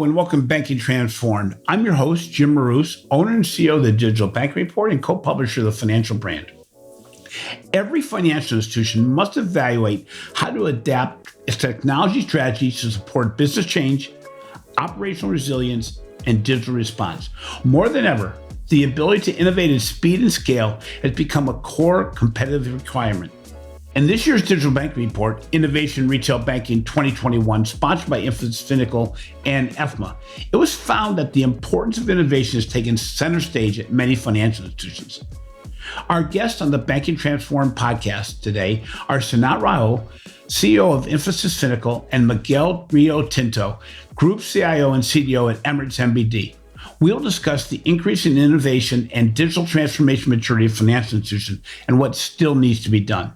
Hello and welcome to Banking Transformed. I'm your host, Jim Marous, owner and CEO of the Digital Banking Report and co-publisher of the Financial Brand. Every financial institution must evaluate how to adapt its technology strategies to support business change, operational resilience, and digital response. More than ever, the ability to innovate at speed and scale has become a core competitive requirement. In this year's Digital Banking Report, Innovation Retail Banking 2021, sponsored by Infosys Finacle and EFMA, it was found that the importance of innovation is taken center stage at many financial institutions. Our guests on the Banking Transformed podcast today are Sanat Rao, CEO of Infosys Finacle, and Miguel Rio-Tinto, Group CIO and CDO at Emirates NBD. We'll discuss the increase in innovation and digital transformation maturity of financial institutions and what still needs to be done.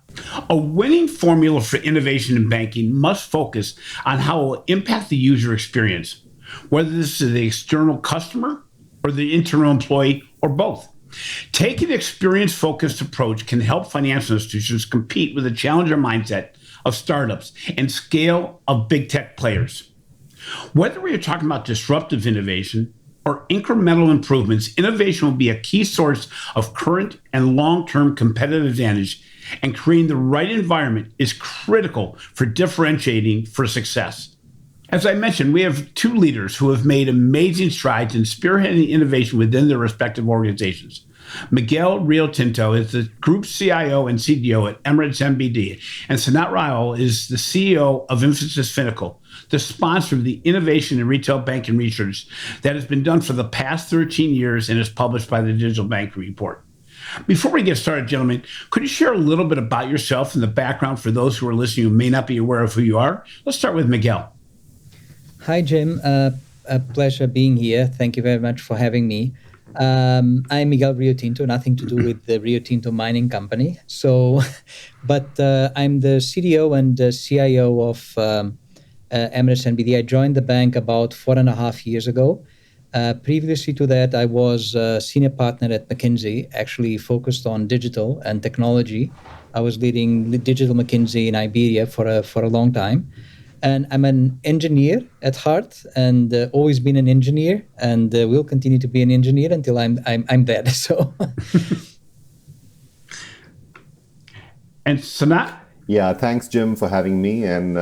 A winning formula for innovation in banking must focus on how it will impact the user experience, whether this is the external customer or the internal employee or both. Taking an experience-focused approach can help financial institutions compete with the challenger mindset of startups and scale of big tech players. Whether we are talking about disruptive innovation or incremental improvements, innovation will be a key source of current and long-term competitive advantage, and creating the right environment is critical for differentiating for success. As I mentioned, we have two leaders who have made amazing strides in spearheading innovation within their respective organizations. Miguel Rio-Tinto is the Group CIO and CDO at Emirates NBD, and Sanat Rao is the CEO of Infosys Finacle, the sponsor of the Innovation in Retail Banking Research that has been done for the past 13 years and is published by the Digital Banking Report. Before we get started, gentlemen, could you share a little bit about yourself and the background for those who are listening who may not be aware of who you are? Let's start with Miguel. Hi, Jim. A pleasure being here. Thank you very much for having me. I'm Miguel Rio-Tinto, nothing to do with the Rio-Tinto mining company. But I'm the CDO and CIO of Emirates NBD. I joined the bank about 4.5 years ago. Previously to that, I was a senior partner at McKinsey, actually focused on digital and technology. I was leading digital McKinsey in Iberia for a long time. And I'm an engineer at heart, and always been an engineer, and will continue to be an engineer until I'm dead. So, and Sanat? Yeah, thanks, Jim, for having me, and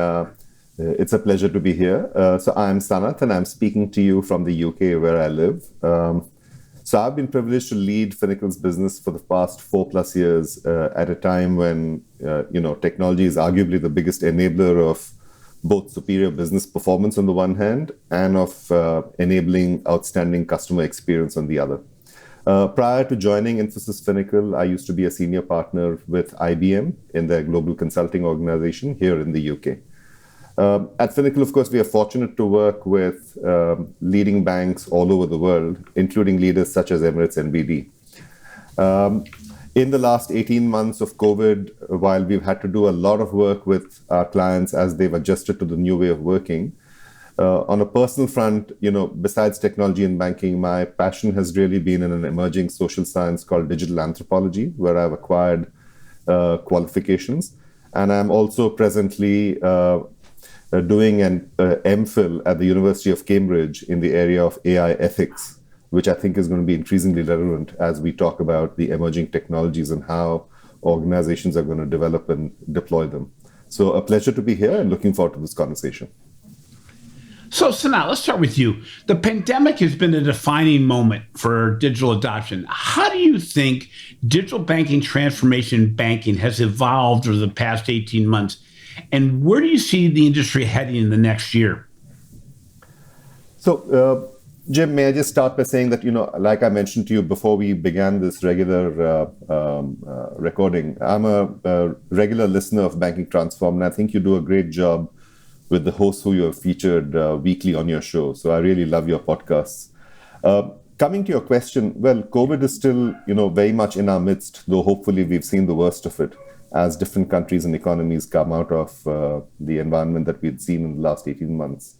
it's a pleasure to be here. So I'm Sanat, and I'm speaking to you from the UK, where I live. So I've been privileged to lead Finacle's business for the past 4+ years, at a time when technology is arguably the biggest enabler of both superior business performance on the one hand and of enabling outstanding customer experience on the other. Prior to joining Infosys Finacle, I used to be a senior partner with IBM in their global consulting organization here in the UK. At Finacle, of course, we are fortunate to work with leading banks all over the world, including leaders such as Emirates NBD. In the last 18 months of COVID, while we've had to do a lot of work with our clients as they've adjusted to the new way of working, on a personal front, besides technology and banking, my passion has really been in an emerging social science called digital anthropology, where I've acquired qualifications. And I'm also presently doing an MPhil at the University of Cambridge in the area of AI ethics, which I think is going to be increasingly relevant as we talk about the emerging technologies and how organizations are going to develop and deploy them. So a pleasure to be here and looking forward to this conversation. So Sanat, let's start with you. The pandemic has been a defining moment for digital adoption. How do you think digital banking transformation in banking has evolved over the past 18 months? And where do you see the industry heading in the next year? So, Jim, may I just start by saying that, like I mentioned to you before we began this regular recording, I'm a regular listener of Banking Transform, and I think you do a great job with the hosts who you have featured weekly on your show. So I really love your podcasts. Coming to your question, well, COVID is still, very much in our midst, though hopefully we've seen the worst of it as different countries and economies come out of the environment that we'd seen in the last 18 months.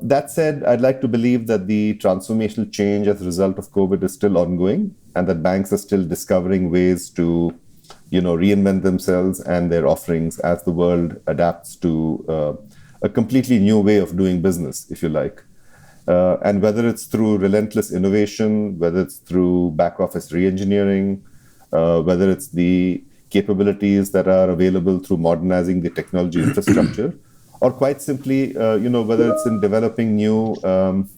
That said, I'd like to believe that the transformational change as a result of COVID is still ongoing, and that banks are still discovering ways to, reinvent themselves and their offerings as the world adapts to a completely new way of doing business, if you like. And whether it's through relentless innovation, whether it's through back office reengineering, whether it's the capabilities that are available through modernizing the technology infrastructure, or quite simply, whether it's in developing new,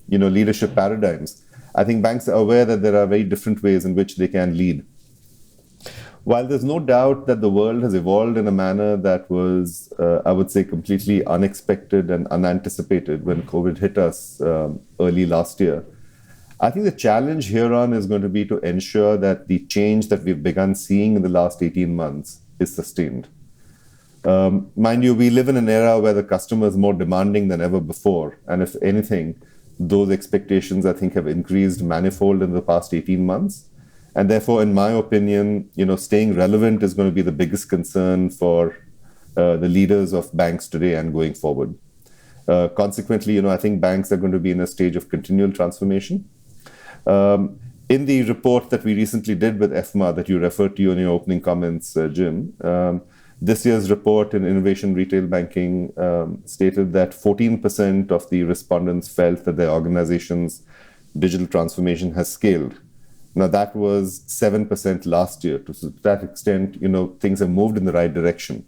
leadership paradigms. I think banks are aware that there are very different ways in which they can lead. While there's no doubt that the world has evolved in a manner that was, I would say, completely unexpected and unanticipated when COVID hit us early last year, I think the challenge hereon is going to be to ensure that the change that we've begun seeing in the last 18 months is sustained. Mind you, we live in an era where the customer is more demanding than ever before. And if anything, those expectations, I think, have increased manifold in the past 18 months. And therefore, in my opinion, staying relevant is going to be the biggest concern for the leaders of banks today and going forward. Consequently, I think banks are going to be in a stage of continual transformation. In the report that we recently did with EFMA that you referred to in your opening comments, Jim, this year's report in Innovation Retail Banking stated that 14% of the respondents felt that their organization's digital transformation has scaled. Now, that was 7% last year. To that extent, things have moved in the right direction.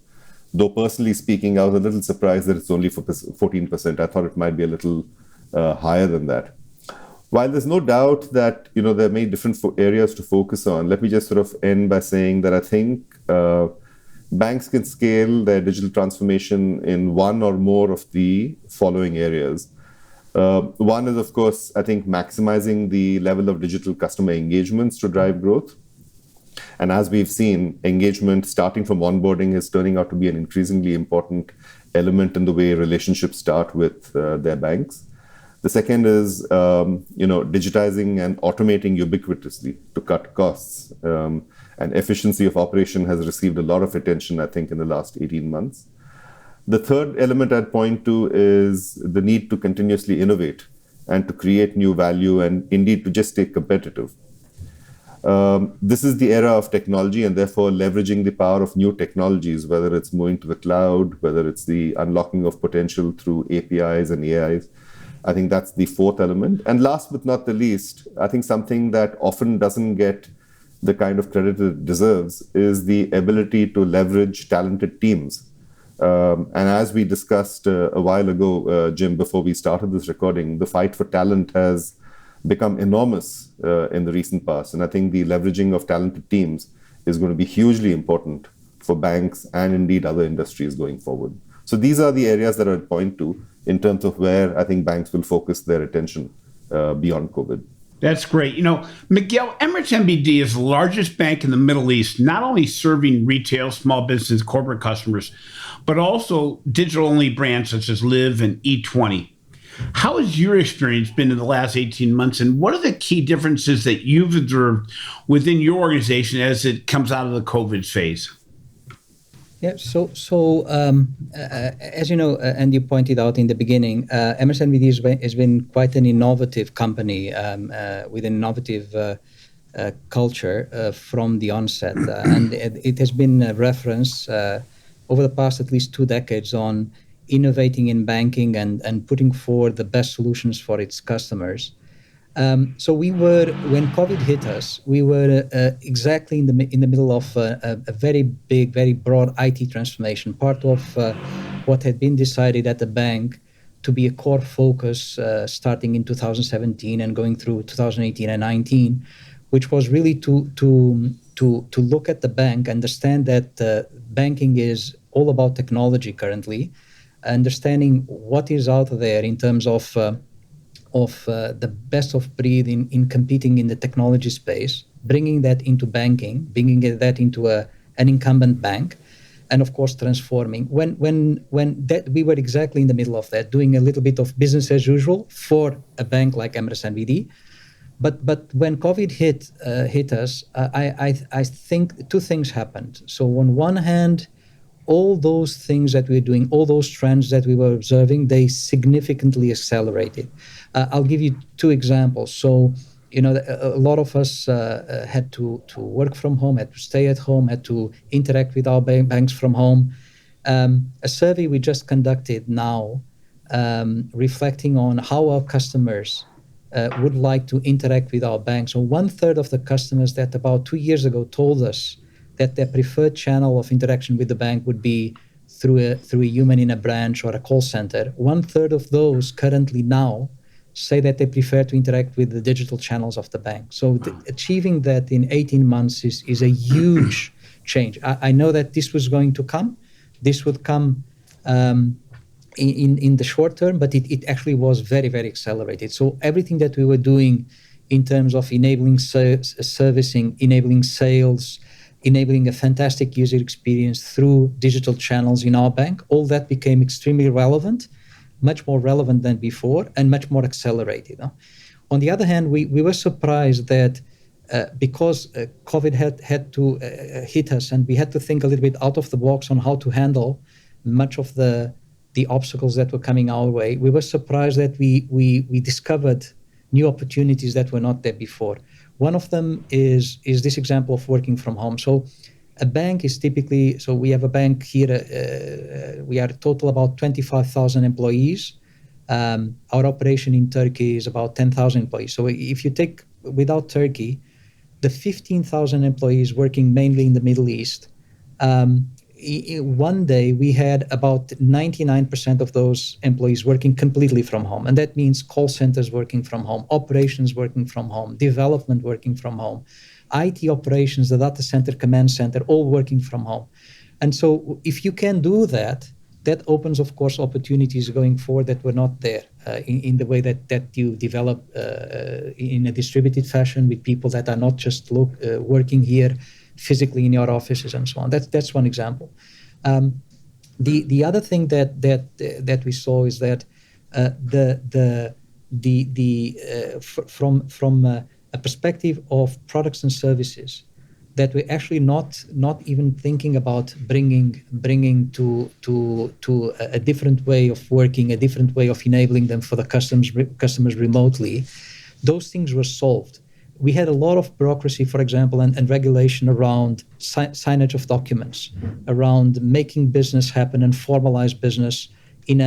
Though personally speaking, I was a little surprised that it's only for 14%. I thought it might be a little higher than that. While there's no doubt that, there are many different areas to focus on, let me just sort of end by saying that I think banks can scale their digital transformation in one or more of the following areas. One is, of course, I think maximizing the level of digital customer engagements to drive growth. And as we've seen, engagement starting from onboarding is turning out to be an increasingly important element in the way relationships start with their banks. The second is, digitizing and automating ubiquitously to cut costs. And efficiency of operation has received a lot of attention, I think, in the last 18 months. The third element I'd point to is the need to continuously innovate and to create new value and indeed to just stay competitive. This is the era of technology and therefore leveraging the power of new technologies, whether it's moving to the cloud, whether it's the unlocking of potential through APIs and AIs. I think that's the fourth element. And last but not the least, I think something that often doesn't get the kind of credit it deserves is the ability to leverage talented teams. And as we discussed a while ago, Jim, before we started this recording, the fight for talent has become enormous in the recent past. And I think the leveraging of talented teams is going to be hugely important for banks and indeed other industries going forward. So these are the areas that I would point to in terms of where I think banks will focus their attention beyond COVID. That's great. Miguel, Emirates NBD is the largest bank in the Middle East, not only serving retail, small business, corporate customers, but also digital-only brands such as Live and E20. How has your experience been in the last 18 months, and what are the key differences that you've observed within your organization as it comes out of the COVID phase? Yeah, as you know, and you pointed out in the beginning, Emirates NBD has been quite an innovative company with an innovative culture from the onset. And it has been a reference over the past at least 2 decades on innovating in banking and putting forward the best solutions for its customers. So we were, when COVID hit us, we were exactly in the middle of a very big, very broad IT transformation, part of what had been decided at the bank to be a core focus starting in 2017 and going through 2018 and 19, which was really to look at the bank, understand that banking is all about technology currently, understanding what is out there in terms of the best of breed in competing in the technology space, bringing that into banking, bringing that into an incumbent bank, and of course transforming. When that we were exactly in the middle of that, doing a little bit of business as usual for a bank like Emirates NBD. But when COVID hit us, I think 2 things happened. So on one hand, all those things that we're doing, all those trends that we were observing, they significantly accelerated. I'll give you 2 examples. So, a lot of us had to work from home, had to stay at home, had to interact with our banks from home. A survey we just conducted now reflecting on how our customers would like to interact with our bank. So 1/3 of the customers that about 2 years ago told us that their preferred channel of interaction with the bank would be through a human in a branch or a call center. 1/3 of those currently now say that they prefer to interact with the digital channels of the bank. So achieving that in 18 months is a huge change. I know that this was going to come. This would come in the short term, but it actually was very, very accelerated. So everything that we were doing in terms of enabling servicing, enabling sales, enabling a fantastic user experience through digital channels in our bank, all that became extremely relevant, much more relevant than before, and much more accelerated. On the other hand, we were surprised that because COVID had to hit us, and we had to think a little bit out of the box on how to handle much of the obstacles that were coming our way. We were surprised that we discovered new opportunities that were not there before. One of them is this example of working from home. So a bank is typically, so we have a bank here, we are total about 25,000 employees. Our operation in Turkey is about 10,000 employees. So if you take, without Turkey, the 15,000 employees working mainly in the Middle East, one day we had about 99% of those employees working completely from home. And that means call centers working from home, operations working from home, development working from home, IT operations, the data center, command center, all working from home. And so if you can do that, that opens, of course, opportunities going forward that were not there in the way that you develop in a distributed fashion with people that are not just working here physically in your offices and so on. That's one example. The other thing that we saw is that from a perspective of products and services, that we're actually not even thinking about bringing to a different way of working, a different way of enabling them for the customers remotely. Those things were solved. We had a lot of bureaucracy, for example, and regulation around signage of documents, around making business happen and formalize business in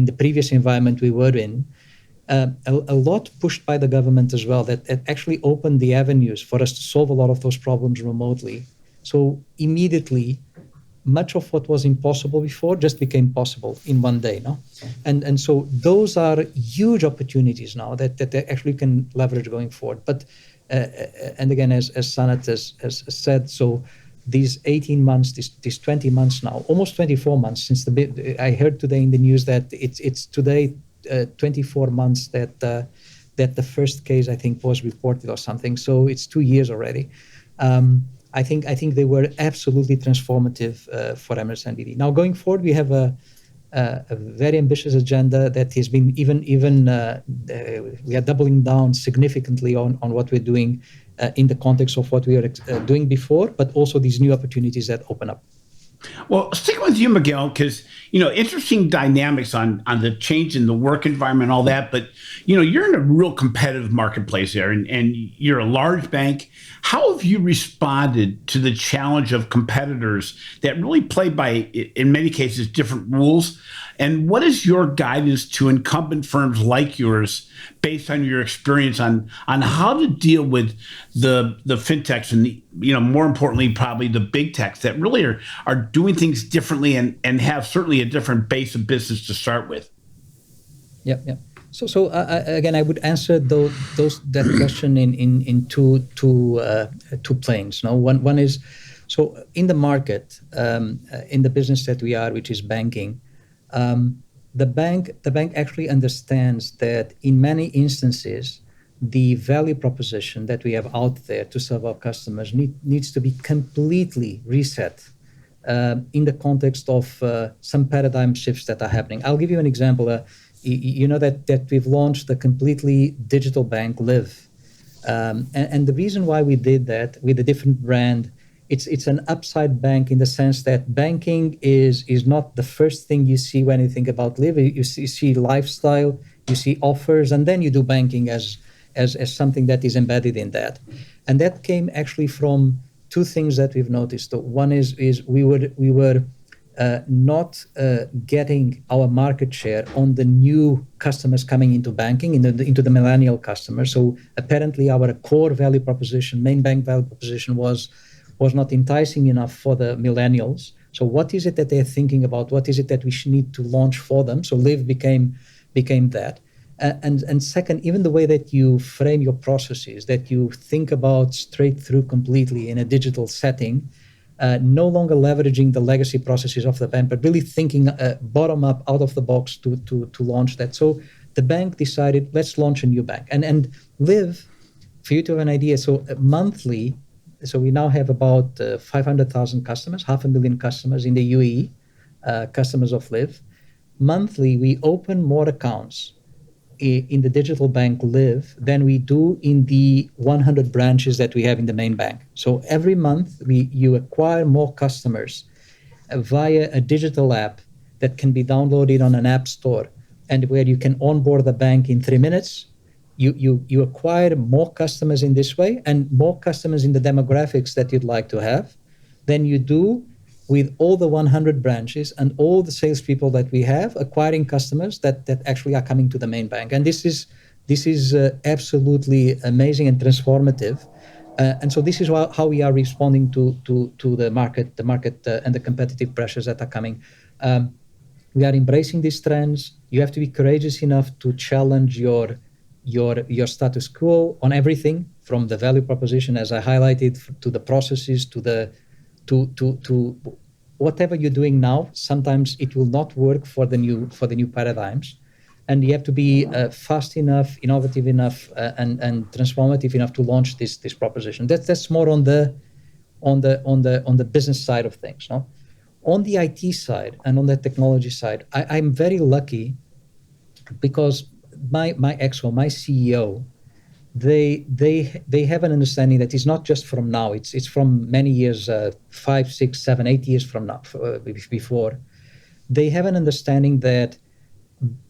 the previous environment we were in. A lot pushed by the government as well, that actually opened the avenues for us to solve a lot of those problems remotely. So immediately, much of what was impossible before just became possible in one day, no? And so those are huge opportunities now that they actually can leverage going forward. But and again, as Sanat has said, so these 18 months, these 20 months now, almost 24 months since I heard today in the news that it's today 24 months that the first case, I think, was reported or something. So it's 2 years already. I think they were absolutely transformative for Emirates NBD. Now, going forward, we have a very ambitious agenda that has been we are doubling down significantly on what we're doing in the context of what we were doing before, but also these new opportunities that open up. Well, stick with you, Miguel, because, interesting dynamics on the change in the work environment, all that. But, you're in a real competitive marketplace there, and you're a large bank. How have you responded to the challenge of competitors that really play by, in many cases, different rules? And what is your guidance to incumbent firms like yours, based on your experience on how to deal with the fintechs and more importantly, probably the big techs that really are doing things differently and have certainly a different base of business to start with? Yeah. So again, I would answer that question in two planes. No, one is, so in the market, in the business that we are, which is banking. The bank actually understands that in many instances, the value proposition that we have out there to serve our customers needs to be completely reset in the context of some paradigm shifts that are happening. I'll give you an example. You know that we've launched a completely digital bank, Live. And the reason why we did that with a different brand, it's an upside bank in the sense that banking is not the first thing you see when you think about Live. You see lifestyle, you see offers, and then you do banking as something that is embedded in that. And that came actually from two things that we've noticed. One is we were not getting our market share on the new customers coming into banking, into the millennial customers. So apparently our core value proposition, main bank value proposition was not enticing enough for the millennials. So what is it that they're thinking about? What is it that we need to launch for them? So Live became that. And second, even the way that you frame your processes, that you think about straight through completely in a digital setting, no longer leveraging the legacy processes of the bank, but really thinking bottom up, out of the box to launch that. So the bank decided, let's launch a new bank. And Live, for you to have an idea, so monthly, so we now have about 500,000 customers, 500,000 customers in the UAE, customers of Live. Monthly, we open more accounts in the digital bank Live than we do in the 100 branches that we have in the main bank. So every month you acquire more customers via a digital app that can be downloaded on an app store, and where you can onboard the bank in 3 minutes. You acquire more customers in this way, and more customers in the demographics that you'd like to have than you do with all the 100 branches and all the salespeople that we have acquiring customers that actually are coming to the main bank. And this is absolutely amazing and transformative. And so this is how we are responding to the market and the competitive pressures that are coming. We are embracing these trends. You have to be courageous enough to challenge your status quo on everything, from the value proposition, as I highlighted, to the processes, to whatever you're doing now. Sometimes it will not work for the new paradigms, and you have to be fast enough, innovative enough, and transformative enough to launch this proposition. That's more on the business side of things. No? On the IT side and on the technology side, I'm very lucky because my ExCo, my CEO, they have an understanding that it's not just from now, it's from many years, 5, 6, 7, 8 years from now, before. They have an understanding that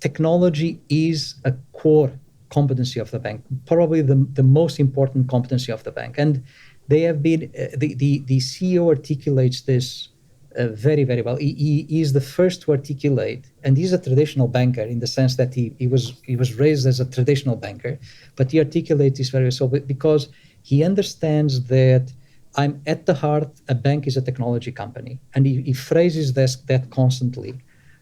technology is a core competency of the bank, probably the most important competency of the bank. And they have been, the CEO articulates this very, very well. He is the first to articulate, and he's a traditional banker in the sense that he was raised as a traditional banker, but he articulates this very well because he understands that I'm at the heart, a bank is a technology company, and he phrases that constantly.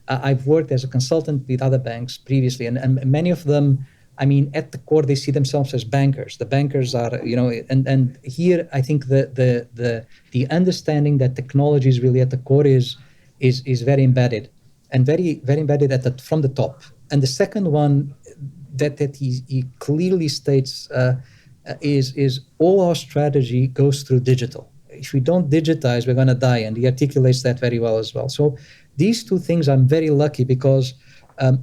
I've worked as a consultant with other banks previously, and many of them, I mean, at the core, they see themselves as bankers. The bankers are, and here I think the understanding that technology is really at the core is very embedded, and very, very embedded from the top. And the second one that he clearly states is all our strategy goes through digital. If we don't digitize, we're going to die, and he articulates that very well as well. So these two things, I'm very lucky because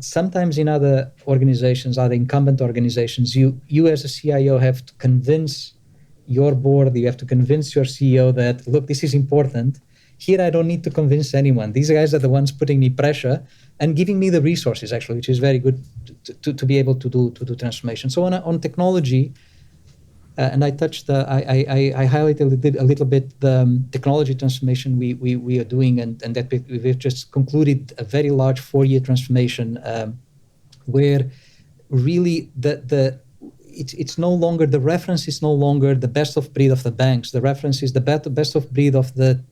sometimes in other organizations, other incumbent organizations, you as a CIO have to convince your board, you have to convince your CEO that, look, this is important. Here, I don't need to convince anyone. These guys are the ones putting me pressure and giving me the resources, actually, which is very good to be able to do transformation. So on technology, and I touched, I highlighted a little bit the technology transformation we are doing, and that we've just concluded a very large 4-year transformation where really it's no longer, the reference is no longer the best of breed of the banks. The reference is the best of breed of the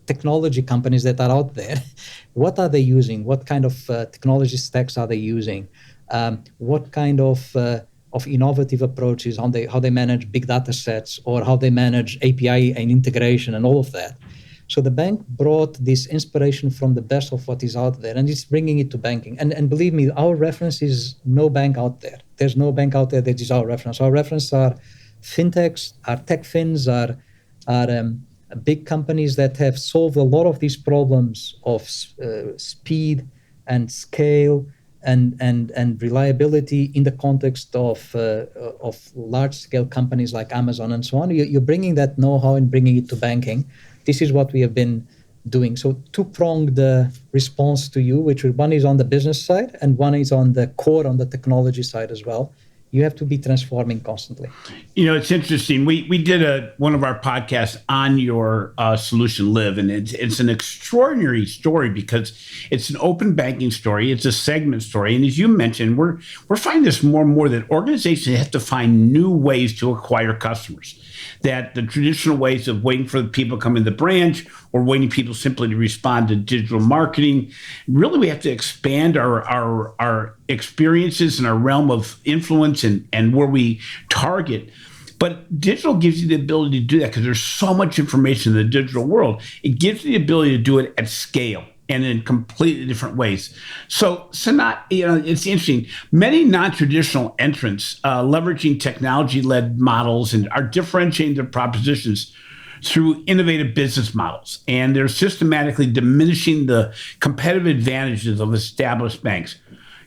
technology companies that are out there. What are they using? What kind of technology stacks are they using? What kind of innovative approaches, how they manage big data sets, or how they manage API and integration and all of that. So the bank brought this inspiration from the best of what is out there, and it's bringing it to banking. And believe me, our reference is no bank out there. There's no bank out there that is our reference. Our reference are fintechs, are tech fins, are big companies that have solved a lot of these problems of speed and scale and reliability in the context of large-scale companies like Amazon and so on. You're bringing that know-how and bringing it to banking. This is what we have been doing. So two-pronged response to you, which one is on the business side and one is on the core, on the technology side as well. You have to be transforming constantly. It's interesting. We did one of our podcasts on your solution, Live, and it's an extraordinary story because it's an open banking story. It's a segment story, and as you mentioned, we're finding this more and more that organizations have to find new ways to acquire customers. That the traditional ways of waiting for the people to come in the branch or waiting people simply to respond to digital marketing, really we have to expand our experiences and our realm of influence and where we target. But digital gives you the ability to do that because there's so much information in the digital world. It gives you the ability to do it at scale and in completely different ways. So Sanat, it's interesting. Many non-traditional entrants leveraging technology-led models and are differentiating their propositions through innovative business models. And they're systematically diminishing the competitive advantages of established banks.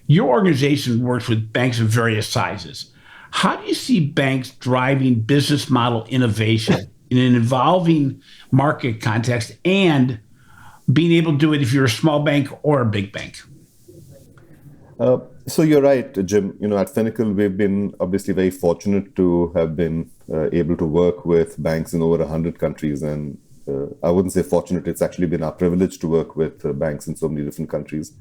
Your organization works with banks of various sizes. How do you see banks driving business model innovation in an evolving market context and being able to do it if you're a small bank or a big bank? So you're right, Jim. At Finacle, we've been obviously very fortunate to have been able to work with banks in over 100 countries. And I wouldn't say fortunate, it's actually been our privilege to work with banks in so many different countries.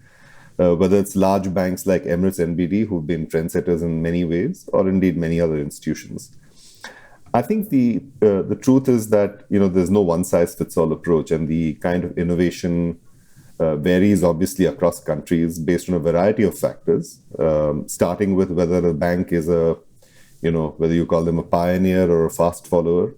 Whether it's large banks like Emirates NBD, who've been trendsetters in many ways, or indeed many other institutions. I think the truth is that there's no one-size-fits-all approach, and the kind of innovation varies obviously across countries based on a variety of factors, starting with whether a bank is whether you call them a pioneer or a fast follower.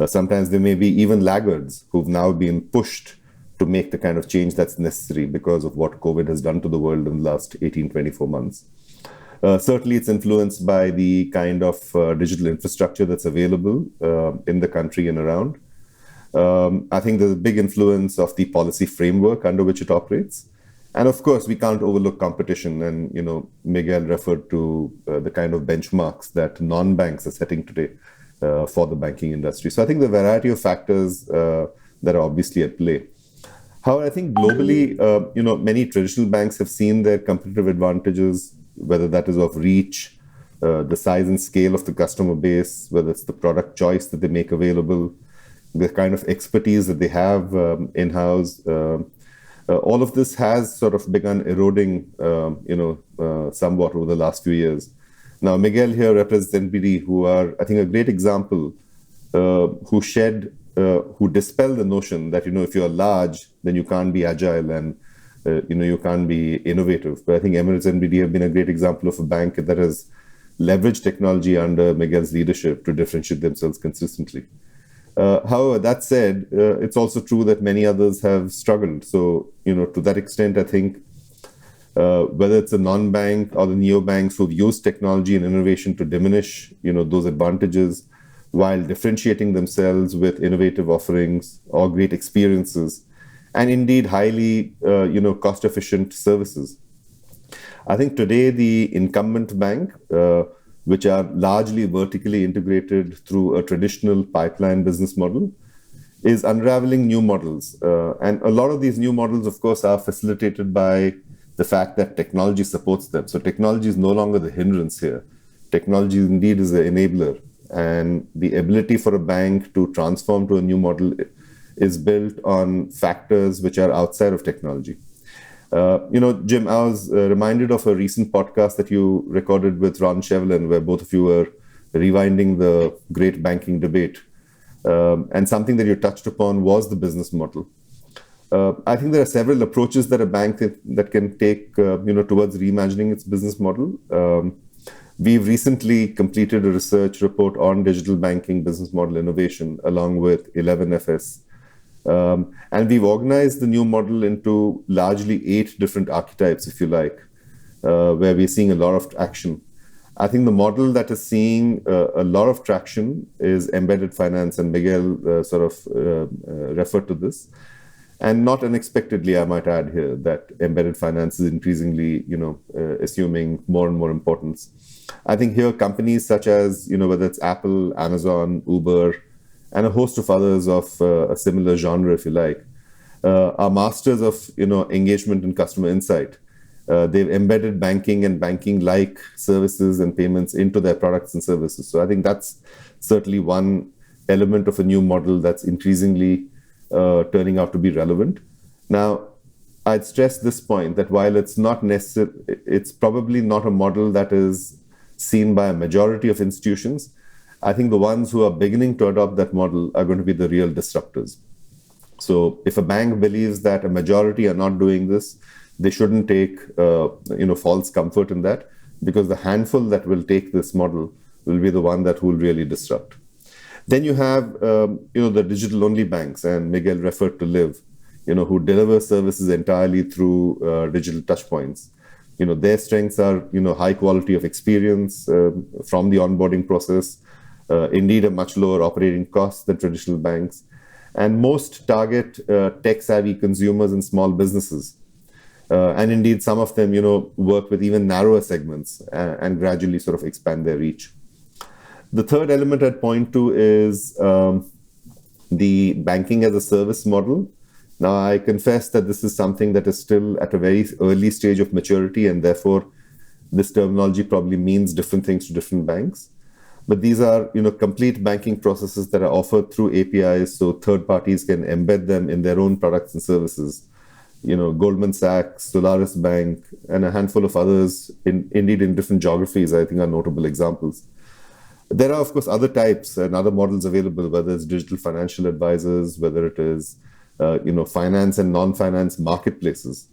Sometimes there may be even laggards who've now been pushed to make the kind of change that's necessary because of what COVID has done to the world in the last 18, 24 months. Certainly, it's influenced by the kind of digital infrastructure that's available in the country and around. I think there's a big influence of the policy framework under which it operates. And of course, we can't overlook competition. And, Miguel referred to the kind of benchmarks that non-banks are setting today for the banking industry. So I think the variety of factors that are obviously at play. However, I think globally, many traditional banks have seen their competitive advantages, whether that is of reach, the size and scale of the customer base, whether it's the product choice that they make available, the kind of expertise that they have in-house. All of this has sort of begun eroding, somewhat over the last few years. Now, Miguel here represents NBD, who are, I think, a great example, who dispel the notion that, if you're large, then you can't be agile and, you can't be innovative. But I think Emirates NBD have been a great example of a bank that has leveraged technology under Miguel's leadership to differentiate themselves consistently. However, that said, it's also true that many others have struggled. So, to that extent, I think whether it's a non-bank or the neobanks who've used technology and innovation to diminish, those advantages while differentiating themselves with innovative offerings or great experiences, and indeed highly, cost-efficient services. I think today the incumbent bank, which are largely vertically integrated through a traditional pipeline business model, is unraveling new models. And a lot of these new models, of course, are facilitated by the fact that technology supports them. So technology is no longer the hindrance here. Technology indeed is the enabler. And the ability for a bank to transform to a new model is built on factors which are outside of technology. Jim, I was reminded of a recent podcast that you recorded with Ron Shevlin, where both of you were rewinding the great banking debate. And something that you touched upon was the business model. I think there are several approaches that a bank that can take, towards reimagining its business model. We've recently completed a research report on digital banking business model innovation, along with 11FS. And we've organized the new model into largely 8 different archetypes, if you like, where we're seeing a lot of action. I think the model that is seeing a lot of traction is embedded finance, and Miguel referred to this. And not unexpectedly, I might add here that embedded finance is increasingly, assuming more and more importance. I think here companies such as, whether it's Apple, Amazon, Uber, and a host of others of a similar genre, if you like, are masters of, engagement and customer insight. They've embedded banking and banking-like services and payments into their products and services. So I think that's certainly one element of a new model that's increasingly turning out to be relevant. Now, I'd stress this point that while it's not necessary, it's probably not a model that is seen by a majority of institutions. I think the ones who are beginning to adopt that model are going to be the real disruptors. So if a bank believes that a majority are not doing this, they shouldn't take false comfort in that, because the handful that will take this model will be the one that will really disrupt. Then you have the digital-only banks, and Miguel referred to Live, who deliver services entirely through digital touchpoints. Their strengths are high quality of experience from the onboarding process, indeed a much lower operating cost than traditional banks, and most target tech-savvy consumers and small businesses. And indeed, some of them, work with even narrower segments and gradually sort of expand their reach. The third element I'd point to is the banking as a service model. Now, I confess that this is something that is still at a very early stage of maturity, and therefore this terminology probably means different things to different banks. But these are, complete banking processes that are offered through APIs, so third parties can embed them in their own products and services. Goldman Sachs, Solaris Bank, and a handful of others, indeed in different geographies, I think are notable examples. There are, of course, other types and other models available, whether it's digital financial advisors, whether it is, finance and non-finance marketplaces,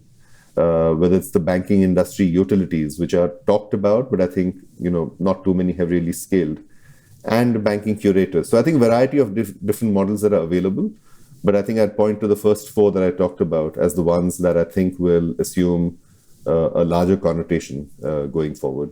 whether it's the banking industry utilities, which are talked about, but I think, not too many have really scaled, and banking curators. So I think a variety of different models that are available, but I think I'd point to the first four that I talked about as the ones that I think will assume a larger connotation going forward.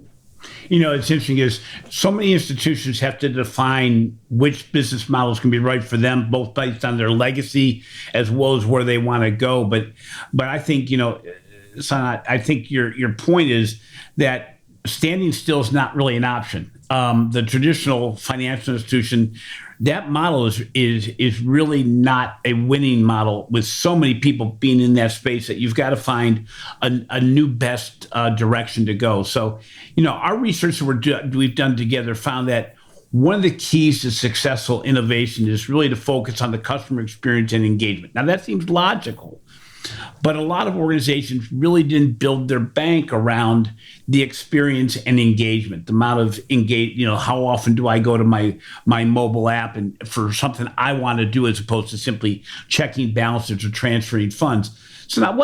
It's interesting is so many institutions have to define which business models can be right for them, both based on their legacy as well as where they want to go. But I think, Sanat, I think your point is that standing still is not really an option. The traditional financial institution, that model is really not a winning model, with so many people being in that space that you've got to find a new best direction to go. So, our research that we've done together found that one of the keys to successful innovation is really to focus on the customer experience and engagement. Now, that seems logical, but a lot of organizations really didn't build their bank around the experience and engagement, the amount of how often do I go to my mobile app and for something I want to do, as opposed to simply checking balances or transferring funds. So now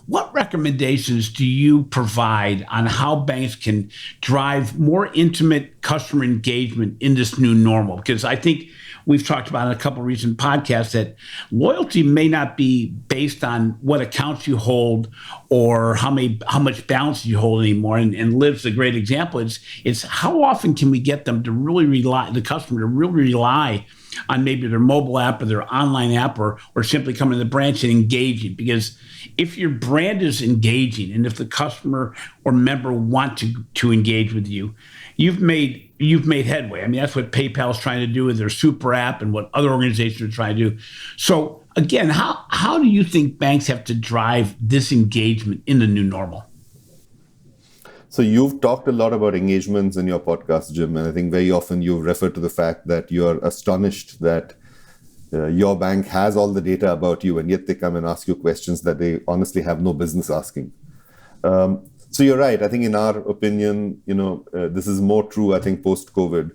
what recommendations do you provide on how banks can drive more intimate customer engagement in this new normal? Because I think we've talked about in a couple of recent podcasts that loyalty may not be based on what accounts you hold or how much balance you hold anymore. And Liv's a great example. It's how often can we get them to really the customer to really rely on maybe their mobile app or their online app or simply coming to the branch and engaging. Because if your brand is engaging and if the customer or member want to engage with you, you've made headway. I mean, that's what PayPal is trying to do with their super app and what other organizations are trying to do. So again, how do you think banks have to drive this engagement in the new normal? So you've talked a lot about engagements in your podcast, Jim, and I think very often you refer to the fact that you're astonished that your bank has all the data about you, and yet they come and ask you questions that they honestly have no business asking. So you're right. I think in our opinion, this is more true, I think, post-COVID,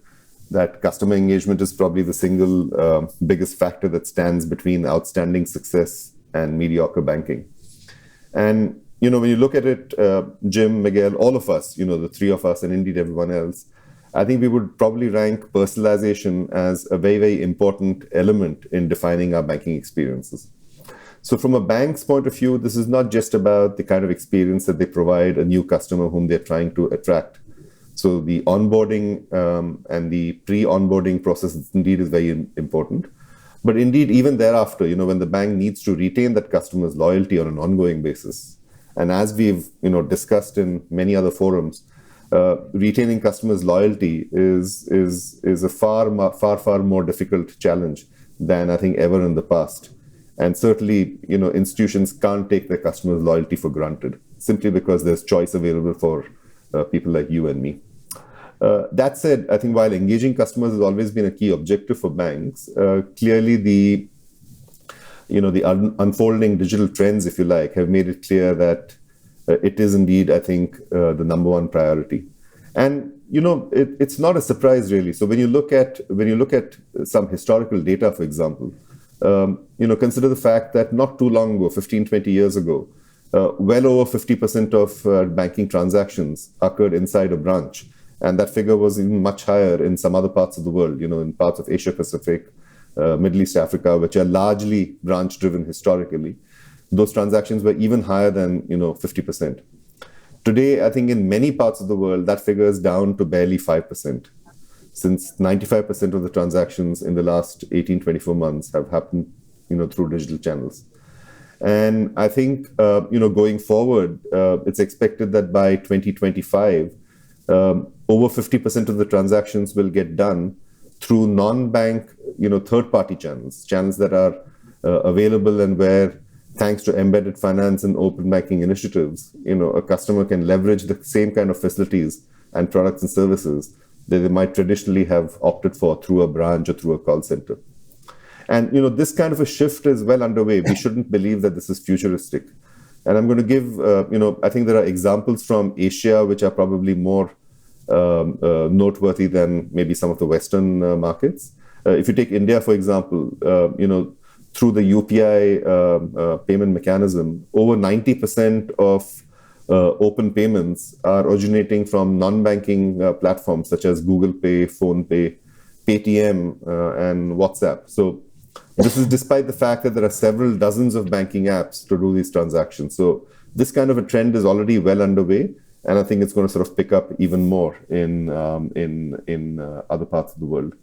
that customer engagement is probably the single biggest factor that stands between outstanding success and mediocre banking. And when you look at it, Jim, Miguel, all of us, the three of us, and indeed everyone else, I think we would probably rank personalization as a very, very important element in defining our banking experiences. So from a bank's point of view, this is not just about the kind of experience that they provide a new customer whom they're trying to attract. So the onboarding and the pre-onboarding process indeed is very important. But indeed, even thereafter, when the bank needs to retain that customer's loyalty on an ongoing basis, and as we've discussed in many other forums, retaining customers' loyalty is a far more difficult challenge than I think ever in the past. And certainly, institutions can't take their customers' loyalty for granted. simply because there's choice available for people like you and me. That said, I think while engaging customers has always been a key objective for banks, clearly the unfolding digital trends, if you like, have made it clear that it is indeed, I think, the number one priority. And it's not a surprise really. So when you look at some historical data, for example, consider the fact that not too long ago, 15, 20 years ago, well over 50% of banking transactions occurred inside a branch. And that figure was even much higher in some other parts of the world, in parts of Asia Pacific, Middle East Africa, which are largely branch driven historically. Those transactions were even higher than 50%. Today, I think in many parts of the world, that figure is down to barely 5%, since 95% of the transactions in the last 18, 24 months have happened through digital channels. And I think going forward, it's expected that by 2025, over 50% of the transactions will get done through non-bank, third-party channels that are available, and where, thanks to embedded finance and open banking initiatives, a customer can leverage the same kind of facilities and products and services that they might traditionally have opted for through a branch or through a call center. And this kind of a shift is well underway. We shouldn't believe that this is futuristic. And I'm going to give, I think there are examples from Asia which are probably more noteworthy than maybe some of the Western markets. If you take India, for example, through the UPI payment mechanism, over 90% of open payments are originating from non-banking platforms such as Google Pay, Phone Pay, Paytm, and WhatsApp. So this is despite the fact that there are several dozens of banking apps to do these transactions. So this kind of a trend is already well underway, and I think it's going to sort of pick up even more in other parts of the world.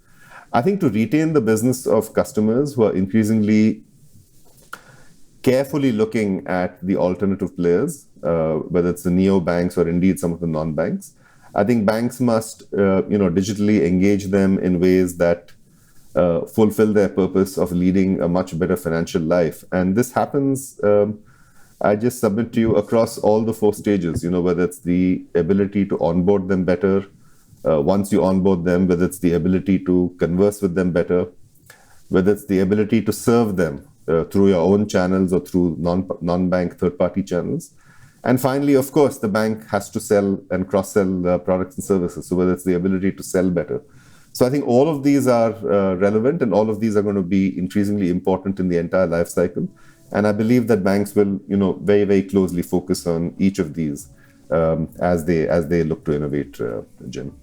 I think to retain the business of customers who are increasingly carefully looking at the alternative players, whether it's the neo-banks or indeed some of the non-banks, I think banks must digitally engage them in ways that fulfill their purpose of leading a much better financial life. And this happens, I just submit to you, across all the four stages, whether it's the ability to onboard them better, once you onboard them, whether it's the ability to converse with them better, whether it's the ability to serve them through your own channels or through non-bank third-party channels. And finally, of course, the bank has to sell and cross-sell products and services. So whether it's the ability to sell better. So I think all of these are relevant, and all of these are going to be increasingly important in the entire life cycle. And I believe that banks will, very, very closely focus on each of these as they look to innovate, Jim.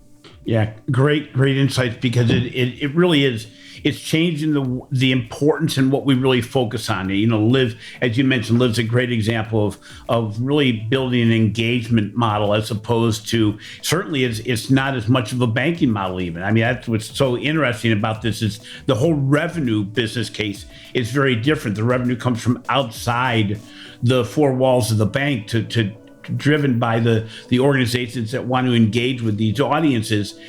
Yeah, great insights, because it really is. It's changing the importance and what we really focus on. Liv, as you mentioned, Liv's a great example of really building an engagement model, as opposed to, certainly it's not as much of a banking model even. I mean, that's what's so interesting about this, is the whole revenue business case is very different. The revenue comes from outside the four walls of the bank to driven by the organizations that want to engage with these audiences.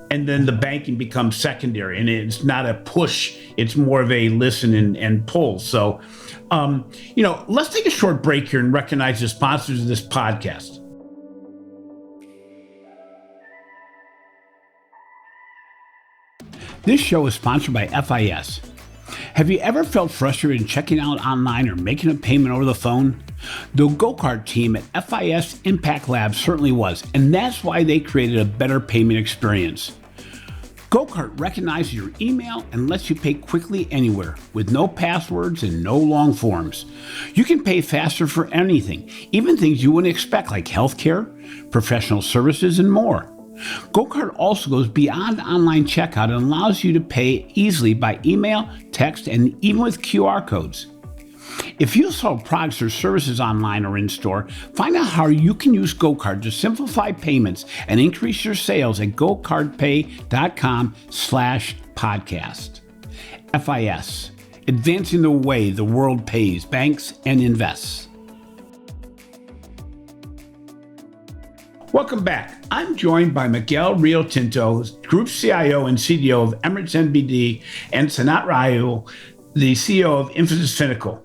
And then the banking becomes secondary, and it's not a push, it's more of a listen and pull. So, let's take a short break here and recognize the sponsors of this podcast. This show is sponsored by FIS. Have you ever felt frustrated in checking out online or making a payment over the phone? The Go-Kart team at FIS Impact Lab certainly was, and that's why they created a better payment experience. Go-Kart recognizes your email and lets you pay quickly anywhere, with no passwords and no long forms. You can pay faster for anything, even things you wouldn't expect, like healthcare, professional services, and more. Go-Kart also goes beyond online checkout and allows you to pay easily by email, text, and even with QR codes. If you sell products or services online or in store, find out how you can use Go-Kart to simplify payments and increase your sales at gokartpay.com/podcast. FIS, advancing the way the world pays, banks, and invests. Welcome back. I'm joined by Miguel Rio-Tinto, Group CIO and CDO of Emirates NBD, and Sanat Rao, the CEO of Infosys Finacle.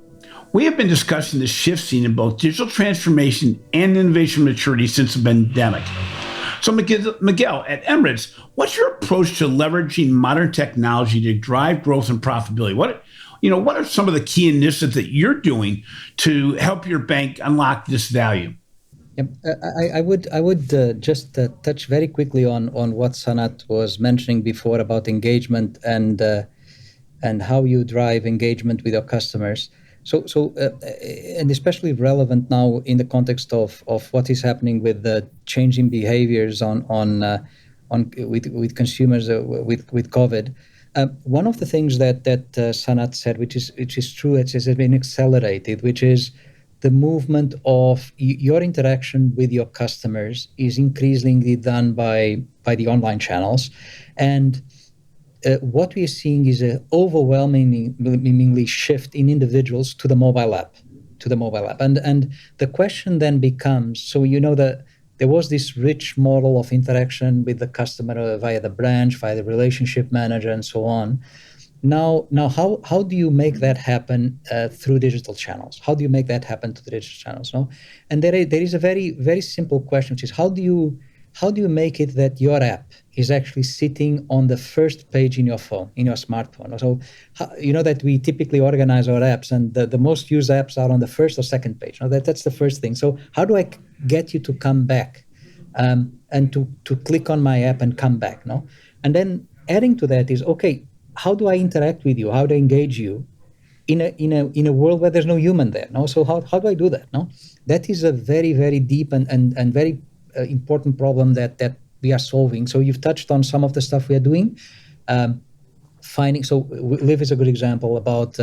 We have been discussing the shift seen in both digital transformation and innovation maturity since the pandemic. So, Miguel, at Emirates, what's your approach to leveraging modern technology to drive growth and profitability? What are some of the key initiatives that you're doing to help your bank unlock this value? Yep. I would just touch very quickly on what Sanat was mentioning before about engagement and how you drive engagement with your customers. And especially relevant now in the context of what is happening with the changing behaviors with consumers with COVID. One of the things that Sanat said, which is true, it has been accelerated, which is the movement of your interaction with your customers is increasingly done by the online channels, and what we are seeing is an overwhelmingly shift in individuals to the mobile app, and the question then becomes: so that there was this rich model of interaction with the customer via the branch, via the relationship manager, and so on. Now, how do you make that happen through digital channels? How do you make that happen to the digital channels? No, and there is a very very simple question, which is how do you make it that your app is actually sitting on the first page in your phone, in your smartphone? So, that we typically organize our apps, and the most used apps are on the first or second page. Now, that's the first thing. So, how do I get you to come back and to click on my app and come back? No, and then adding to that is, okay, how do I interact with you? How do I engage you in a world where there's no human there? No, so how do I do that? No, that is a very very deep and very important problem that we are solving. So you've touched on some of the stuff we are doing. Live is a good example about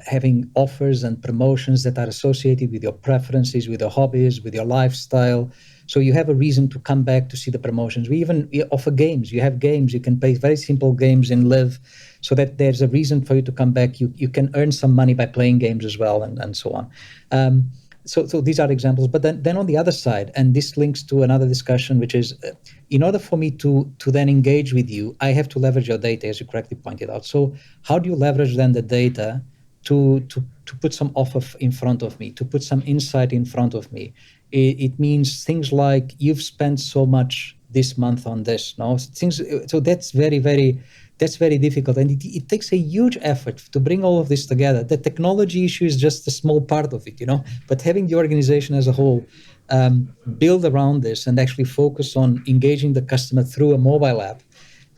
having offers and promotions that are associated with your preferences, with your hobbies, with your lifestyle. So you have a reason to come back to see the promotions. We offer games. You have games. You can play very simple games in Live, so that there's a reason for you to come back. You can earn some money by playing games as well, and so on. So these are examples. But then on the other side, and this links to another discussion, which is, in order for me to then engage with you, I have to leverage your data, as you correctly pointed out. So how do you leverage then the data to put some offer in front of me, to put some insight in front of me? It means things like, you've spent so much this month on this. No, so that's very very. That's very difficult, and it takes a huge effort to bring all of this together. The technology issue is just a small part of it, but having the organization as a whole build around this and actually focus on engaging the customer through a mobile app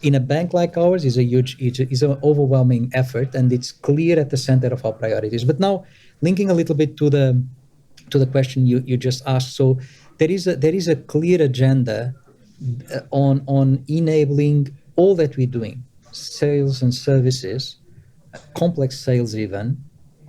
in a bank like ours is an overwhelming effort, and it's clear at the center of our priorities. But now, linking a little bit to the question you just asked, so there is a clear agenda on enabling all that we're doing. Sales and services, complex sales even,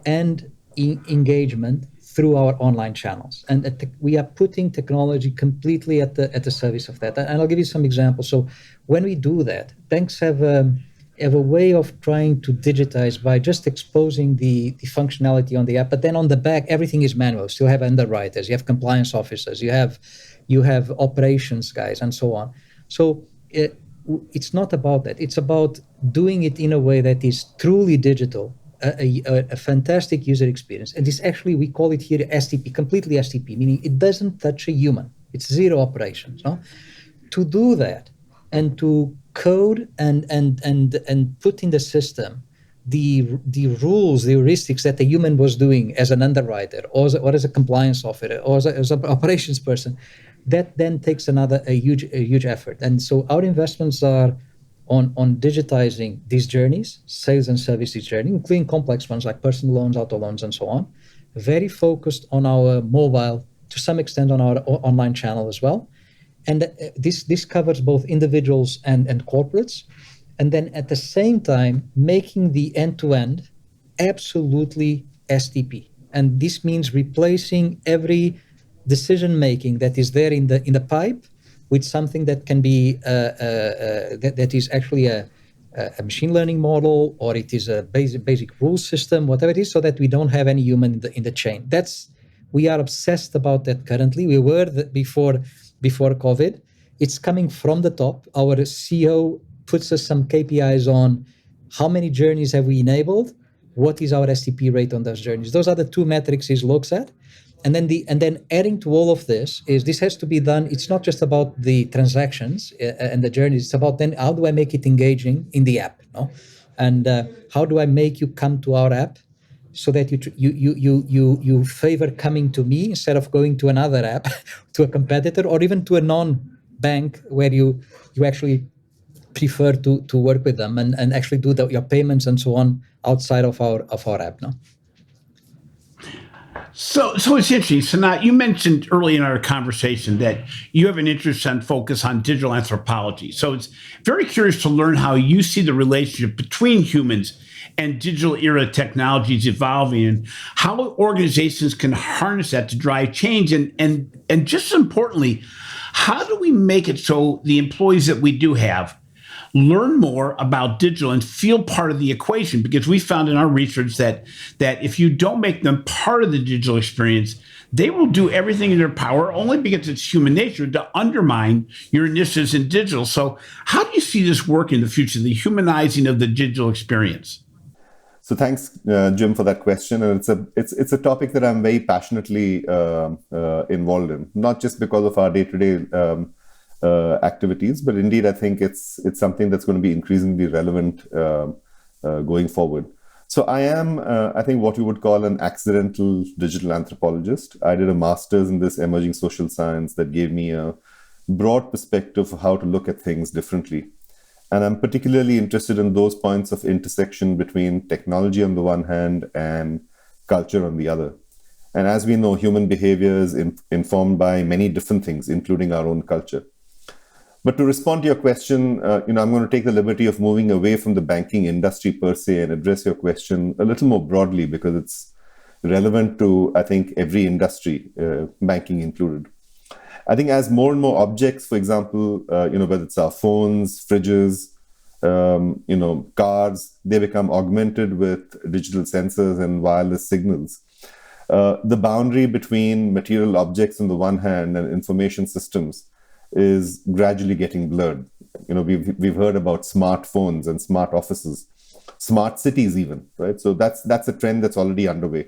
and engagement through our online channels. And we are putting technology completely at the service of that. And I'll give you some examples. So when we do that, banks have a way of trying to digitize by just exposing the functionality on the app, but then on the back, everything is manual. So you have underwriters, you have compliance officers, you have operations guys, and so on. So it's not about that. It's about doing it in a way that is truly digital, a fantastic user experience. And this actually, we call it here STP, completely STP, meaning it doesn't touch a human. It's zero operations. No? To do that and to code and put in the system the rules, the heuristics that the human was doing as an underwriter or as a compliance officer or as an operations person, that then takes a huge effort. And so our investments are on digitizing these journeys, sales and services journey, including complex ones like personal loans, auto loans, and so on. Very focused on our mobile, to some extent on our online channel as well. And this covers both individuals and corporates. And then at the same time, making the end-to-end absolutely STP. And this means replacing every decision-making that is there in the pipe with something that can be that is actually a machine learning model, or it is a basic rule system, whatever it is, so that we don't have any human in the chain. We are obsessed about that currently. We were before COVID. It's coming from the top. Our CEO puts us some KPIs on how many journeys have we enabled, what is our STP rate on those journeys? Those are the two metrics he looks at. And then adding to all of this has to be done. It's not just about the transactions and the journeys. It's about then how do I make it engaging in the app, no? And how do I make you come to our app so that you favor coming to me instead of going to another app, to a competitor, or even to a non-bank where you actually prefer to work with them and actually do your payments and so on outside of our app, no? So it's interesting, Sanat. You mentioned early in our conversation that you have an interest and focus on digital anthropology. So it's very curious to learn how you see the relationship between humans and digital era technologies evolving, and how organizations can harness that to drive change. And just as importantly, how do we make it so the employees that we do have learn more about digital and feel part of the equation? Because we found in our research that if you don't make them part of the digital experience, they will do everything in their power, only because it's human nature, to undermine your initiatives in digital. So how do you see this work in the future, the humanizing of the digital experience? So thanks, Jim, for that question. And it's a topic that I'm very passionately involved in, not just because of our day-to-day activities, but indeed, I think it's something that's going to be increasingly relevant going forward. So I am, I think, what you would call an accidental digital anthropologist. I did a master's in this emerging social science that gave me a broad perspective of how to look at things differently. And I'm particularly interested in those points of intersection between technology on the one hand and culture on the other. And as we know, human behavior is informed by many different things, including our own culture. But to respond to your question, I'm going to take the liberty of moving away from the banking industry per se and address your question a little more broadly, because it's relevant to, I think, every industry, banking included. I think as more and more objects, for example, whether it's our phones, fridges, cars, they become augmented with digital sensors and wireless signals. The boundary between material objects on the one hand and information systems is gradually getting blurred. We've heard about smartphones and smart offices, smart cities even, right? So that's a trend that's already underway.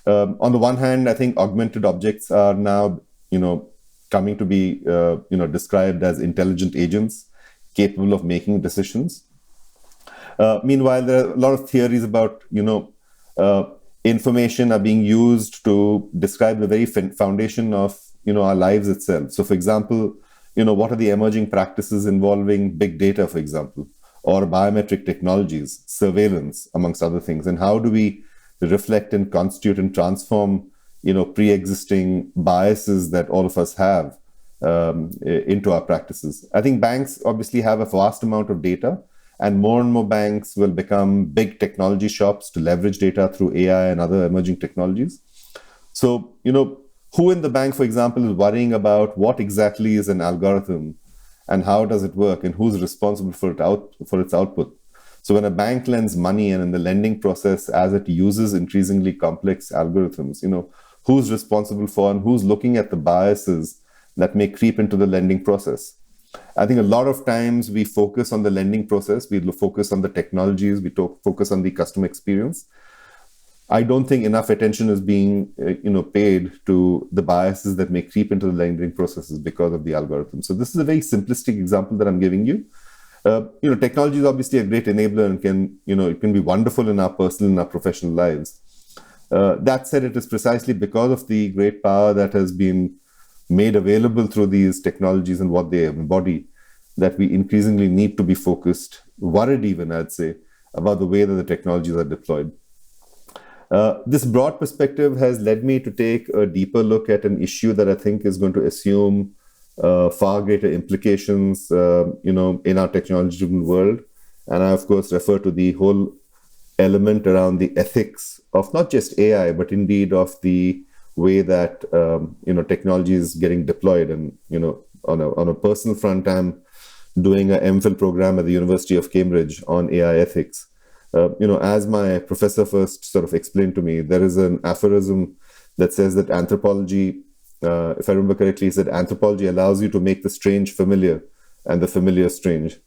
On the one hand, I think augmented objects are now, coming to be, described as intelligent agents capable of making decisions. Meanwhile, there are a lot of theories about, information are being used to describe the very foundation of, our lives itself. So, for example, what are the emerging practices involving big data, for example, or biometric technologies, surveillance, amongst other things, and how do we reflect and constitute and transform, pre-existing biases that all of us have into our practices. I think banks obviously have a vast amount of data, and more banks will become big technology shops to leverage data through AI and other emerging technologies. So, who in the bank, for example, is worrying about what exactly is an algorithm and how does it work and who's responsible for its output? So when a bank lends money, and in the lending process, as it uses increasingly complex algorithms, who's responsible for and who's looking at the biases that may creep into the lending process? I think a lot of times we focus on the lending process, we focus on the technologies, we focus on the customer experience. I don't think enough attention is being, paid to the biases that may creep into the lending processes because of the algorithm. So this is a very simplistic example that I'm giving you. Technology is obviously a great enabler and it can be wonderful in our personal and our professional lives. That said, it is precisely because of the great power that has been made available through these technologies and what they embody that we increasingly need to be focused, worried even, I'd say, about the way that the technologies are deployed. This broad perspective has led me to take a deeper look at an issue that I think is going to assume far greater implications, in our technology-driven world. And I, of course, refer to the whole element around the ethics of not just AI, but indeed of the way that, technology is getting deployed. And, on a personal front, I'm doing an MPhil program at the University of Cambridge on AI ethics. As my professor first sort of explained to me, there is an aphorism that says that anthropology, if I remember correctly, he said anthropology allows you to make the strange familiar and the familiar strange.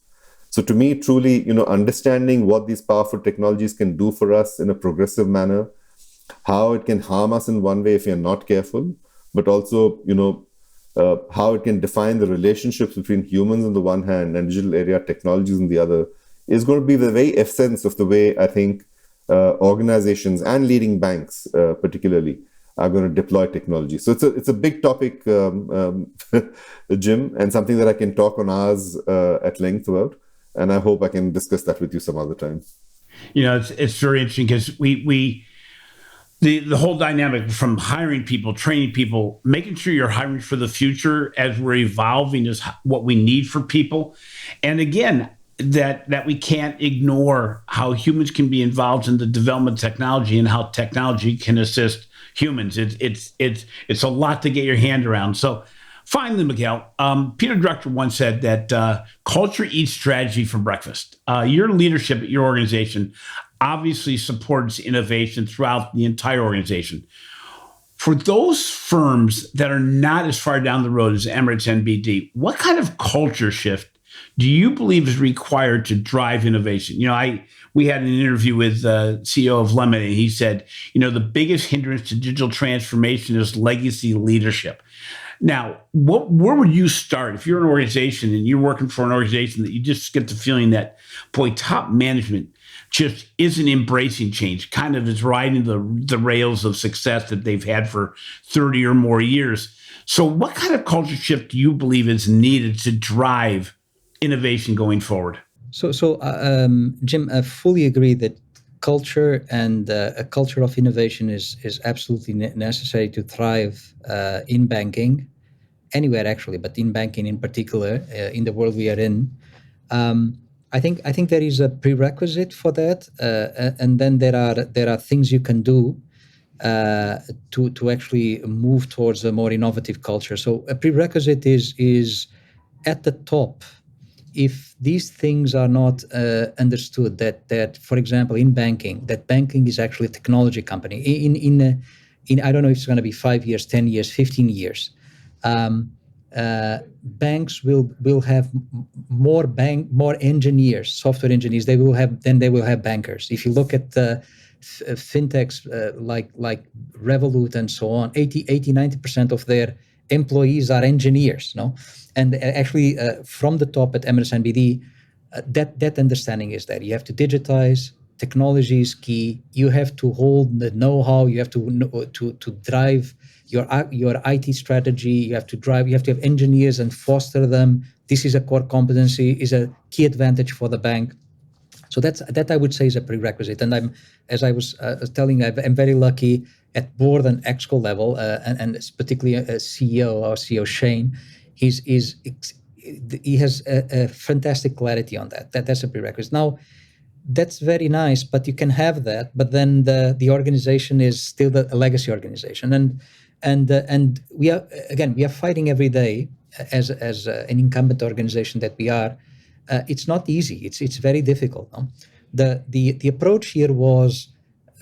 So to me, truly, understanding what these powerful technologies can do for us in a progressive manner, how it can harm us in one way if we are not careful, but also, how it can define the relationships between humans on the one hand and digital area technologies on the other, is going to be the very essence of the way I think organizations and leading banks, particularly, are going to deploy technology. So it's a big topic, Jim, and something that I can talk on hours at length about. And I hope I can discuss that with you some other time. It's very interesting because the whole dynamic from hiring people, training people, making sure you're hiring for the future as we're evolving is what we need for people. And again, that we can't ignore how humans can be involved in the development of technology and how technology can assist humans. It's a lot to get your hand around. So finally, Miguel, Peter Drucker once said that culture eats strategy for breakfast. Your leadership at your organization obviously supports innovation throughout the entire organization. For those firms that are not as far down the road as Emirates NBD, what kind of culture shift do you believe is required to drive innovation? We had an interview with the CEO of Lemonade, and he said, the biggest hindrance to digital transformation is legacy leadership. Now, where would you start if you're an organization and you're working for an organization that you just get the feeling that, boy, top management just isn't embracing change, kind of is riding the rails of success that they've had for 30 or more years. So what kind of culture shift do you believe is needed to drive innovation going forward? So, Jim, I fully agree that culture and a culture of innovation is absolutely necessary to thrive in banking, anywhere actually, but in banking in particular, in the world we are in. I think there is a prerequisite for that, and then there are things you can do to actually move towards a more innovative culture. So a prerequisite is at the top. If these things are not understood, that for example in banking, that banking is actually a technology company. In I don't know if it's going to be 5 years, 10 years, 15 years. Banks will have more engineers, software engineers. They will have bankers. If you look at fintechs like Revolut and so on, 90% of their employees are engineers, no? And actually, from the top at Emirates NBD, that understanding is there. You have to digitize. Technology is key. You have to hold the know-how. You have to drive your IT strategy. You have to have engineers and foster them. This is a core competency. Is a key advantage for the bank. So that I would say is a prerequisite. And as I was telling, I'm very lucky at board and exco level, and particularly a CEO, our CEO Shane. He has a fantastic clarity on that. That's a prerequisite. Now, that's very nice, but you can have that, but then the organization is still a legacy organization, and we are fighting every day as an incumbent organization that we are. It's not easy. It's very difficult. No? The approach here was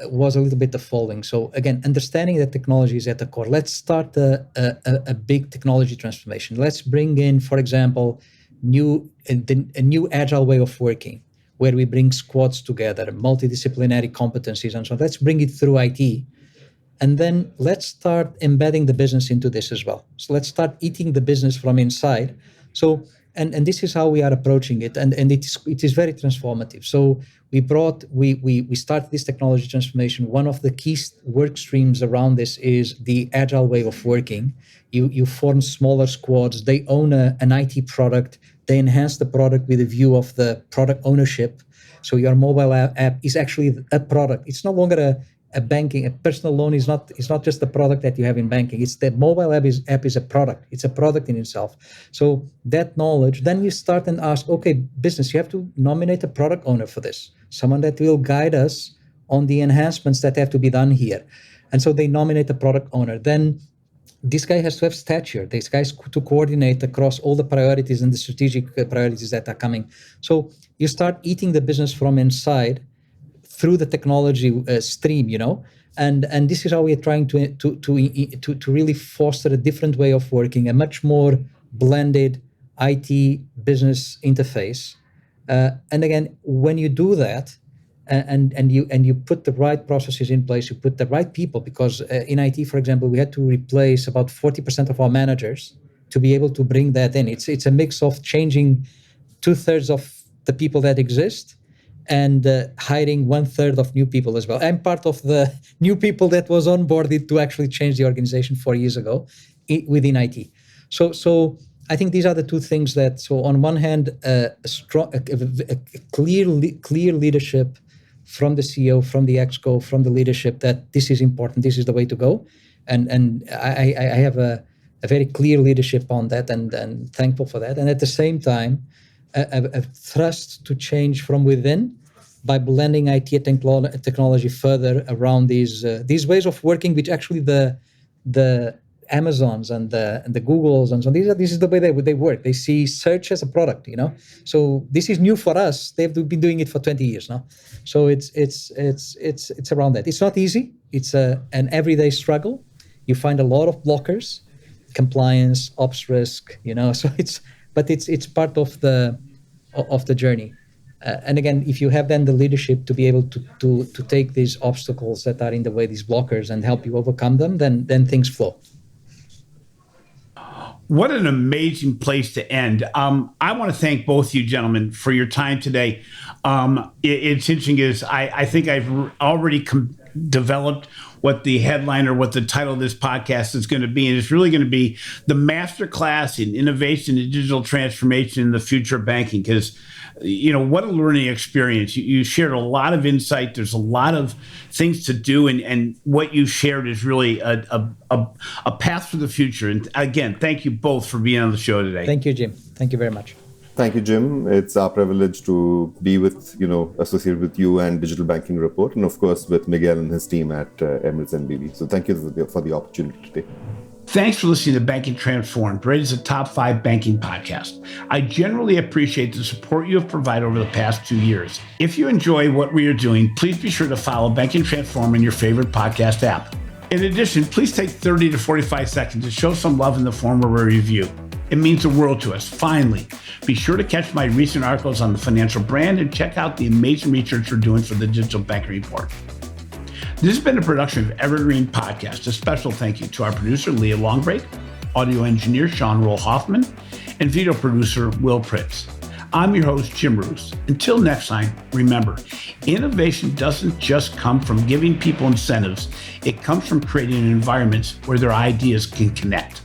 a little bit the following. So again, understanding that technology is at the core. Let's start a big technology transformation. Let's bring in, for example, a new agile way of working, where we bring squads together, multidisciplinary competencies, and so on. Let's bring it through IT. And then let's start embedding the business into this as well. So let's start eating the business from inside. So and this is how we are approaching it, and it is very transformative. So we started this technology transformation. One of the key work streams around this is the agile way of working. You form smaller squads. They own an IT product. They enhance the product with a view of the product ownership. So your mobile app is actually a product. It's no longer a banking. A personal loan is not just the product that you have in banking. It's the mobile app is a product. It's a product in itself. So that knowledge, then you start and ask, okay, business, you have to nominate a product owner for this, someone that will guide us on the enhancements that have to be done here. And so they nominate a product owner. Then this guy has to have stature. This guy has to coordinate across all the priorities and the strategic priorities that are coming. So you start eating the business from inside through the technology stream, and this is how we are trying to really foster a different way of working, a much more blended IT business interface, And again, when you do that, and you put the right processes in place, you put the right people, because in IT, for example, we had to replace about 40% of our managers to be able to bring that in. It's a mix of changing 2/3 of the people that exist and hiring 1/3 of new people as well. I'm part of the new people that was onboarded to actually change the organization 4 years ago within IT. So I think these are the two things that. So on one hand, a clear leadership from the CEO, from the exco, from the leadership that this is important, this is the way to go, and I have a very clear leadership on that, and thankful for that. And at the same time, a thrust to change from within by blending IT and technology further around these ways of working, which actually the Amazons and the Googles and so on, this is the way they work. They see search as a product, So this is new for us. They've been doing it for 20 years now. So it's around that. It's not easy. It's an everyday struggle. You find a lot of blockers, compliance, ops risk, So it's part of the journey. And again, if you have then the leadership to be able to take these obstacles that are in the way, these blockers, and help you overcome them, then things flow. What an amazing place to end. I want to thank both of you gentlemen for your time today. It's interesting is I think I've already developed what the headline or what the title of this podcast is going to be. And it's really going to be the Masterclass in Innovation and Digital Transformation in the Future of Banking. Because, what a learning experience. You shared a lot of insight. There's a lot of things to do. And what you shared is really a path for the future. And again, thank you both for being on the show today. Thank you, Jim. Thank you very much. Thank you, Jim. It's our privilege to be associated with you and Digital Banking Report, and of course with Miguel and his team at Emirates NBD. So thank you for the opportunity today. Thanks for listening to Banking Transformed, rated as a top 5 banking podcast. I generally appreciate the support you have provided over the past 2 years. If you enjoy what we are doing, please be sure to follow Banking Transformed in your favorite podcast app. In addition, please take 30 to 45 seconds to show some love in the form of a review. It means the world to us. Finally, be sure to catch my recent articles on the financial brand and check out the amazing research we're doing for the Digital Banking Report. This has been a production of Evergreen Podcast. A special thank you to our producer, Leah Longbreak, audio engineer, Sean Roll-Hoffman, and video producer, Will Pritz. I'm your host, Jim Marous. Until next time, remember, innovation doesn't just come from giving people incentives. It comes from creating environments where their ideas can connect.